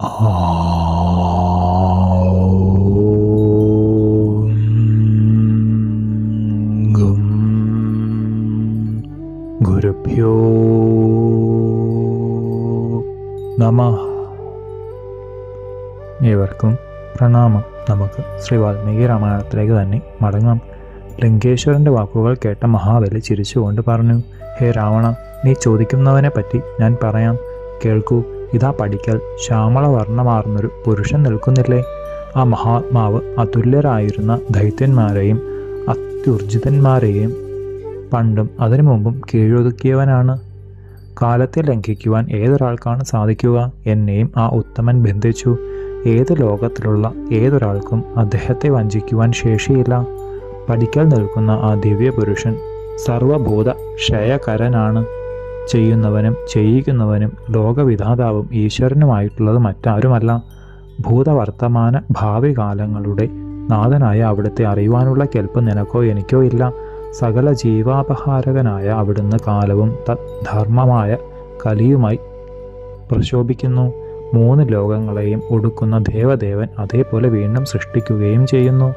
ഗുരുഭ്യോ നമഃ. ഏവർക്കും പ്രണാമം. നമുക്ക് ശ്രീ വാൽമീകി രാമായണത്തിലേക്ക് തന്നെ മടങ്ങാം. ലങ്കേശ്വരൻ്റെ വാക്കുകൾ കേട്ട മഹാബലി ചിരിച്ചുകൊണ്ട് പറഞ്ഞു, ഹേ രാവണ, നീ ചോദിക്കുന്നവനെ പറ്റി ഞാൻ പറയാം, കേൾക്കൂ. ഇതാ പഠിക്കൽ ശ്യാമളവർണ്ണമാർന്നൊരു പുരുഷൻ നിൽക്കുന്നില്ലേ? ആ മഹാത്മാവ് അതുല്യരായിരുന്ന ദൈത്യന്മാരെയും അത്യുർജിതന്മാരെയും പണ്ടും അതിനു മുമ്പും കീഴൊതുക്കിയവനാണ്. കാലത്തെ ലംഘിക്കുവാൻ ഏതൊരാൾക്കാണ് സാധിക്കുക? എന്നെയും ആ ഉത്തമൻ ബന്ധിച്ചു. ഏത് ലോകത്തിലുള്ള ഏതൊരാൾക്കും അദ്ദേഹത്തെ വഞ്ചിക്കുവാൻ ശേഷിയില്ല. പഠിക്കൽ നിൽക്കുന്ന ആ ദിവ്യപുരുഷൻ സർവഭൂത ക്ഷയകരനാണ്. ചെയ്യുന്നവനും ചെയ്യിക്കുന്നവനും ലോകവിധാതാവും ഈശ്വരനുമായിട്ടുള്ളത് മറ്റാരുമല്ല. ഭൂതവർത്തമാന ഭാവി കാലങ്ങളുടെ നാഥനായ അവിടുത്തെ അറിയുവാനുള്ള കെൽപ്പ് നിനക്കോ എനിക്കോ ഇല്ല. സകല ജീവാപഹാരകനായ അവിടുന്ന് കാലവും തദ്ധർമ്മമായ കലിയുമായി പ്രശോഭിക്കുന്നു. 3 ലോകങ്ങളെയും ഒടുക്കുന്ന ദേവദേവൻ അതേപോലെ വീണ്ടും സൃഷ്ടിക്കുകയും ചെയ്യുന്നു.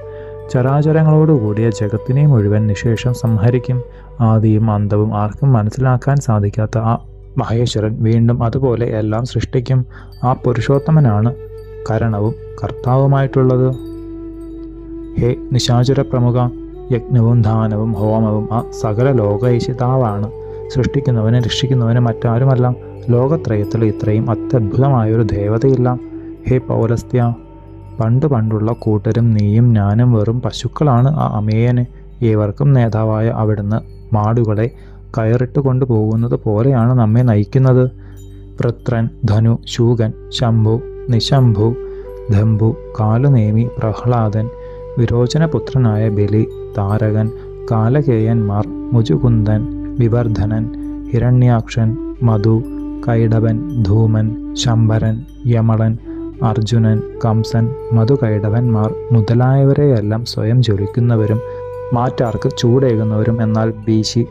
ചരാചരങ്ങളോടുകൂടിയ ജഗത്തിനെ മുഴുവൻ നിശേഷം സംഹരിക്കും. ആദിയും അന്തവും ആർക്കും മനസ്സിലാക്കാൻ സാധിക്കാത്ത ആ മഹേശ്വരൻ വീണ്ടും അതുപോലെ എല്ലാം സൃഷ്ടിക്കും. ആ പുരുഷോത്തമനാണ് കരണവും കർത്താവുമായിട്ടുള്ളത്. ഹേ നിശാചര പ്രമുഖ, യജ്ഞവും ദാനവും ഹോമവും ആ സകല ലോകൈശിതാവാണ്. സൃഷ്ടിക്കുന്നവനും രക്ഷിക്കുന്നവനും മറ്റാരുമല്ല. ലോകത്രയത്തിൽ ഇത്രയും അത്യത്ഭുതമായൊരു ദേവതയില്ല. ഹേ പൗലസ്ത്യ, പണ്ടുള്ള കൂട്ടരും നീയും ഞാനും വെറും പശുക്കളാണ് ആ അമേയന്. ഏവർക്കും നേതാവായ അവിടുന്ന് മാടുകളെ കയറിട്ട് കൊണ്ടുപോകുന്നത് പോലെയാണ് നമ്മെ നയിക്കുന്നത്. വൃത്രൻ, ധനു, ശൂകൻ, ശംഭു, നിശംഭു, ധംഭു, കാലുനേമി, പ്രഹ്ലാദൻ, വിരോചനപുത്രനായ ബലി, താരകൻ, കാലകേയന്മാർ, മുചുകുന്ദൻ, വിവർധനൻ, ഹിരണ്യാക്ഷൻ, മധു, കൈടവൻ, ധൂമൻ, ശംഭരൻ, യമളൻ, അർജുനൻ, കംസൻ, മധുകൈടവന്മാർ മുതലായവരെയെല്ലാം സ്വയം ജ്വലിക്കുന്നവരും മാറ്റാർക്ക് ചൂടേകുന്നവരും എന്നാൽ വീശി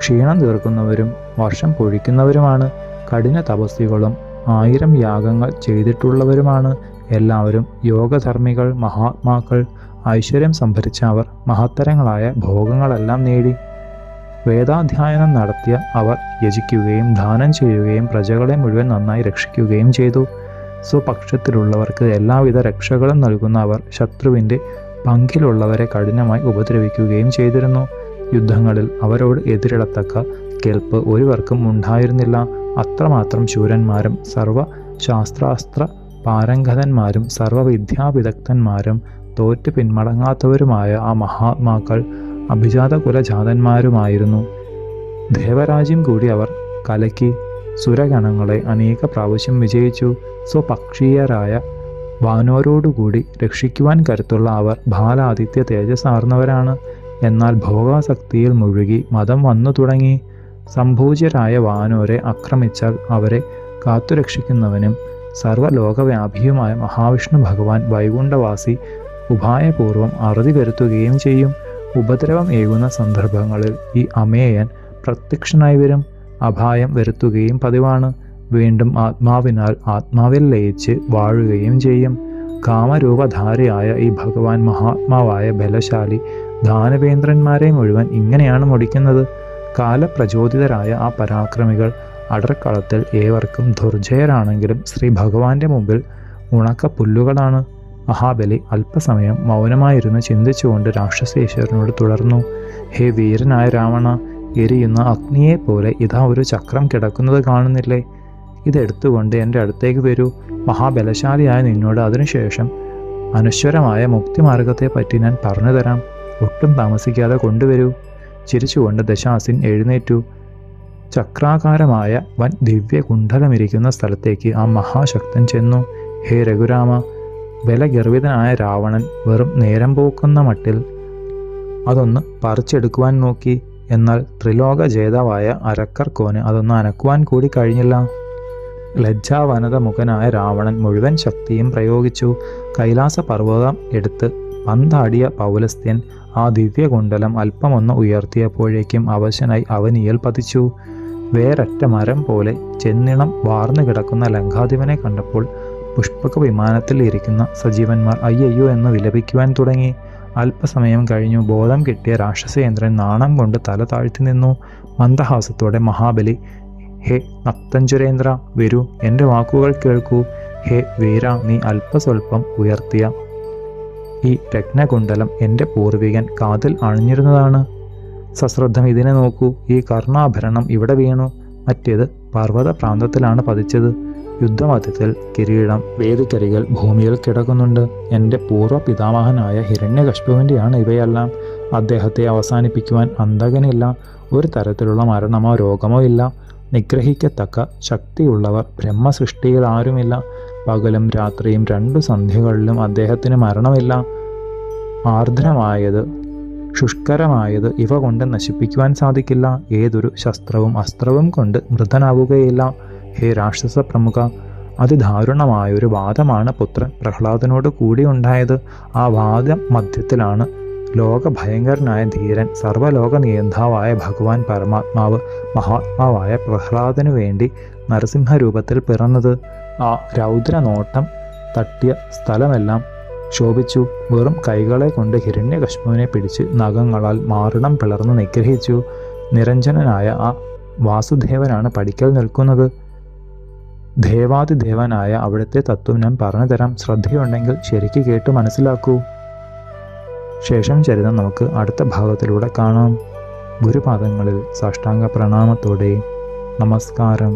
ക്ഷീണം തീർക്കുന്നവരും വർഷം പൊഴിക്കുന്നവരുമാണ്. കഠിന തപസ്വികളും 1000 യാഗങ്ങൾ ചെയ്തിട്ടുള്ളവരുമാണ്. എല്ലാവരും യോഗധർമ്മികൾ, മഹാത്മാക്കൾ. ഐശ്വര്യം സംഭരിച്ച അവർ മഹത്തരങ്ങളായ ഭോഗങ്ങളെല്ലാം നേടി. വേദാധ്യയനം നടത്തിയ അവർ യജിക്കുകയും ദാനം ചെയ്യുകയും പ്രജകളെ മുഴുവൻ നന്നായി രക്ഷിക്കുകയും ചെയ്തു. സ്വപക്ഷത്തിലുള്ളവർക്ക് എല്ലാവിധ രക്ഷകളും നൽകുന്ന അവർ ശത്രുവിൻ്റെ പങ്കിലുള്ളവരെ കഠിനമായി ഉപദ്രവിക്കുകയും ചെയ്തിരുന്നു. യുദ്ധങ്ങളിൽ അവരോട് എതിരിടത്തക്ക കെൽപ്പ് ഒരുവർക്കും ഉണ്ടായിരുന്നില്ല. അത്രമാത്രം ശൂരന്മാരും സർവശാസ്ത്രാസ്ത്ര പാരംഗതന്മാരും സർവവിദ്യാവിദഗ്ധന്മാരും തോറ്റു പിന്മടങ്ങാത്തവരുമായ ആ മഹാത്മാക്കൾ അഭിജാത കുലജാതന്മാരുമായിരുന്നു. ദേവരാജ്യം കൂടി അവർ കലക്കി സുരഗണങ്ങളെ അനേക പ്രാവശ്യം വിജയിച്ചു. സ്വപക്ഷീയരായ വാനോരോടുകൂടി രക്ഷിക്കുവാൻ കരുത്തുള്ള അവർ ബാലാദിത്യ തേജസ്സാർന്നവരാണ്. എന്നാൽ ഭോഗാസക്തിയിൽ മുഴുകി മതം വന്നു തുടങ്ങി. സംഭൂജ്യരായ വാനോരെ ആക്രമിച്ചാൽ അവരെ കാത്തുരക്ഷിക്കുന്നവനും സർവ്വലോകവ്യാപിയുമായ മഹാവിഷ്ണു ഭഗവാൻ വൈകുണ്ഠവാസി ഉപായപൂർവം അറുതി വരുത്തുകയും ചെയ്യും. ഉപദ്രവം ഏകുന്ന സന്ദർഭങ്ങളിൽ ഈ അമേയൻ പ്രത്യക്ഷനായി വരും. അപായം വരുത്തുകയും പതിവാണ്. വീണ്ടും ആത്മാവിനാൽ ആത്മാവിൽ ലയിച്ച് വാഴുകയും ചെയ്യും. കാമരൂപധാരിയായ ഈ ഭഗവാൻ മഹാത്മാവായ ബലശാലി ദാനവേന്ദ്രന്മാരെ മുഴുവൻ ഇങ്ങനെയാണ് മുടിക്കുന്നത്. കാലപ്രചോദിതരായ ആ പരാക്രമികൾ അടർക്കളത്തിൽ ഏവർക്കും ദുർജയരാണെങ്കിലും ശ്രീ ഭഗവാന്റെ മുമ്പിൽ ഉണക്ക പുല്ലുകളാണ്. മഹാബലി അല്പസമയം മൗനമായിരുന്ന് ചിന്തിച്ചുകൊണ്ട് രാക്ഷസേശ്വരനോട് തുടർന്നു, ഹേ വീരനായ രാവണ, എരിയുന്ന അഗ്നിയെപ്പോലെ ഇതാ ഒരു ചക്രം കിടക്കുന്നത് കാണുന്നില്ലേ? ഇതെടുത്തുകൊണ്ട് എൻ്റെ അടുത്തേക്ക് വരൂ. മഹാബലശാലിയായ നിന്നോട് അതിനുശേഷം അനശ്വരമായ മുക്തിമാർഗത്തെപ്പറ്റി ഞാൻ പറഞ്ഞു തരാം. ഒട്ടും താമസിക്കാതെ കൊണ്ടുവരൂ. ചിരിച്ചുകൊണ്ട് ദശാസിൻ എഴുന്നേറ്റു. ചക്രാകാരമായ വൻ ദിവ്യകുണ്ഡലമിരിക്കുന്ന സ്ഥലത്തേക്ക് ആ മഹാശക്തൻ ചെന്നു. ഹേ രഘുരാമ, ബലഗർവിതനായ രാവണൻ വെറും നേരം പോക്കുന്ന മട്ടിൽ അതൊന്ന് പറിച്ചെടുക്കുവാൻ നോക്കി. എന്നാൽ ത്രിലോക ജേതാവായ അരക്കർക്കോന് അതൊന്ന് അനക്കുവാൻ കൂടി കഴിഞ്ഞില്ല. ലജ്ജാവനത മുഖനായ രാവണൻ മുഴുവൻ ശക്തിയും പ്രയോഗിച്ചു. കൈലാസ പർവ്വതം എടുത്ത് പന്താടിയ പൗലസ്ത്യൻ ആ ദിവ്യകുണ്ഡലം അല്പമൊന്ന് ഉയർത്തിയപ്പോഴേക്കും അവശനായി അവനിയിൽ പതിച്ചു. വേരറ്റ മരം പോലെ ചെന്നിണം വാർന്നു കിടക്കുന്ന ലങ്കാധിപനെ കണ്ടപ്പോൾ പുഷ്പക വിമാനത്തിൽ ഇരിക്കുന്ന സജീവന്മാർ അയ്യയ്യോ എന്ന് വിലപിക്കുവാൻ തുടങ്ങി. അല്പസമയം കഴിഞ്ഞു ബോധം കിട്ടിയ രാക്ഷസേന്ദ്രൻ നാണം കൊണ്ട് തല താഴ്ത്തി നിന്നു. മന്ദഹാസത്തോടെ മഹാബലി, ഹേ നക്തഞ്ചുരേന്ദ്ര, വരൂ, എൻ്റെ വാക്കുകൾ കേൾക്കൂ. ഹേ വീര, നീ അല്പസ്വല്പം ഉയർത്തിയ ഈ രത്നകുണ്ടലം എൻ്റെ പൂർവികൻ കാതിൽ അണിഞ്ഞിരുന്നതാണ്. സശ്രദ്ധം ഇതിനെ നോക്കൂ. ഈ കർണാഭരണം ഇവിടെ വീണു, മറ്റേത് പർവ്വത പ്രാന്തത്തിലാണ് പതിച്ചത്. യുദ്ധമധ്യത്തിൽ കിരീടം വേദിക്കരികൾ ഭൂമിയിൽ കിടക്കുന്നുണ്ട്. എൻ്റെ പൂർവ്വ പിതാമഹനായ ഹിരണ്യകശിപുവിൻ്റെയാണ് ഇവയെല്ലാം. അദ്ദേഹത്തെ അവസാനിപ്പിക്കുവാൻ അന്തകനില്ല. ഒരു തരത്തിലുള്ള മരണമോ രോഗമോ ഇല്ല. നിഗ്രഹിക്കത്തക്ക ശക്തിയുള്ളവർ ബ്രഹ്മസൃഷ്ടിയിൽ ആരുമില്ല. പകലും രാത്രിയും 2 സന്ധ്യകളിലും അദ്ദേഹത്തിന് മരണമില്ല. ആർദ്രമായത് ശുഷ്കരമായത് ഇവ കൊണ്ട് നശിപ്പിക്കുവാൻ സാധിക്കില്ല. ഏതൊരു ശസ്ത്രവും അസ്ത്രവും കൊണ്ട് മൃതനാവുകയില്ല. ഹേ രാക്ഷസ പ്രമുഖ, അതിദാരുണമായൊരു വാദമാണ് പുത്രൻ പ്രഹ്ലാദനോട് കൂടി ഉണ്ടായത്. ആ വാദ മധ്യത്തിലാണ് ലോകഭയങ്കരനായ ധീരൻ സർവ്വലോക നിയന്താവായ ഭഗവാൻ പരമാത്മാവ് മഹാത്മാവായ പ്രഹ്ലാദനു വേണ്ടി നരസിംഹരൂപത്തിൽ പിറന്നത്. ആ രൗദ്രനോട്ടം തട്ടിയ സ്ഥലമെല്ലാം ശോഭിച്ചു. വെറും കൈകളെ കൊണ്ട് ഹിരണ്യകശിപുവിനെ പിടിച്ച് നഖങ്ങളാൽ മാറിടം പിളർന്ന് നിഗ്രഹിച്ചു. നിരഞ്ജനനായ ആ വാസുദേവനാണ് പടിക്കൽ നിൽക്കുന്നത്. ദേവാതിദേവനായ അവിടുത്തെ തത്വം ഞാൻ പറഞ്ഞു തരാം. ശ്രദ്ധയുണ്ടെങ്കിൽ ശരിക്ക് കേട്ട് മനസ്സിലാക്കൂ. ശേഷം ചരിതം നമുക്ക് അടുത്ത ഭാഗത്തിലൂടെ കാണാം. ഗുരുപാദങ്ങളിൽ സാഷ്ടാംഗ പ്രണാമത്തോടെ നമസ്കാരം.